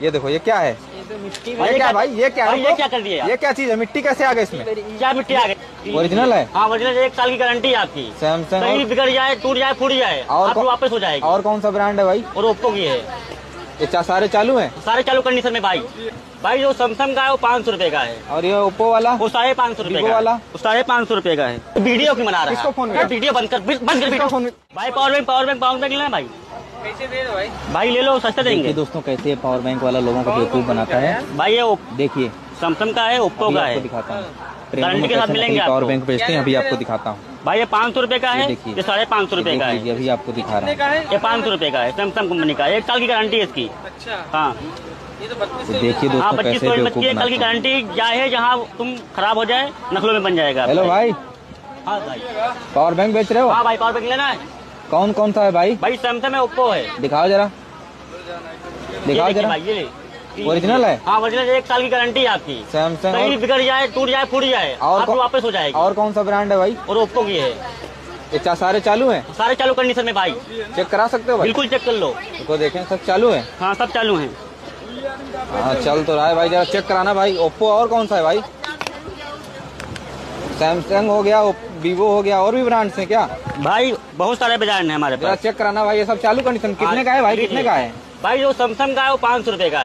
ये देखो, ये क्या है? ये तो मिट्टी ये क्या भाई? ये क्या है? ये क्या कर दिया? ये क्या चीज है? मिट्टी कैसे आ गई इसमें? क्या मिट्टी आ गई? ओरिजिनल है? हाँ ओरिजिनल, 1 साल की गारंटी है आपकी। सैमसंग कहीं बिगड़ जाए, टूट जाए, फूट जाए, आपको वापस हो जाएगी। और कौन सा ब्रांड है भाई? और ओप्पो की है। ये सारे चालू हैं? सारे चालू कंडीशन में भाई। भाई जो सैमसंग का है वो 500 रुपए का है, और ये ओप्पो वाला? वो 550 रुपए Vivo का वाला? वो 550 रुपए का है। वीडियो क्यों बना रहा है? किसको फोन किया? वीडियो बंद कर वीडियो। फोन? भाई पावर बैंक लेना भाई। पैसे दे दो भाई। भाई ले लो, सस्ते देंगे। दोस्तों, कैसे पावर बैंक वाला लोगों को बेवकूफ बनाता है। भाई ये देखिए, सैमसंग का है, ओप्पो अभी का आपको है। दिखाता हूँ। गारंटी के साथ मिलेंगे पावर आपको। बैंक बेचते हैं, अभी आपको दिखाता हूँ। भाई ये 500 रुपए का है, देखिए, ये 550 रुपए का है। अभी आपको दिखा रहा का है? ये 500 रुपए का है, सैमसंग कंपनी का। 1 साल की गारंटी है इसकी। अच्छा, हाँ ये तो 32 हूँ। देखिए हाँ, दोस्तों, 25 कैसे सौ बेवकूफ की 1 साल की बनाता है। गारंटी जाए जहाँ तुम खराब हो जाए, नखलों में बन जाएगा। हेलो भाई, हाँ भाई। पावर बैंक बेच रहे हो? हाँ भाई पावर बैंक लेना है। कौन कौन सा है भाई? भाई सैमसंग में ओप्पो है। दिखाओ जरा, ये दिखाओ देखिए जरा। भाई, ये ले। ओरिजिनल है? हाँ ओरिजिनल, 1 साल की गारंटी है आपकी। सैमसंग कहीं बिगड़ जाए, टूट जाए, फूट जाए, आपको वापस हो जाएगी। और कौन सा ब्रांड है भाई? और ओप्पो की है। ये सारे चालू हैं? सारे चालू कंडीशन में भाई। चेक करा सकते हो भाई? बिल्कुल चेक कर लो। तो देखें, सब चालू है? हाँ सब चालू हैं। हाँ, चल तो रहा है भाई, जरा चेक कराना भाई। ओप्पो और कौन सा है भाई? सैमसंग हो गया, वीवो हो गया, और भी ब्रांड्स हैं क्या? भाई बहुत सारे ब्रांड हैं हमारे जरा पास। चेक कराना भाई, ये सब चालू कंडीशन। कितने का है भाई? कितने का है? भाई जो सैमसंग का है वो 500 रुपए का है।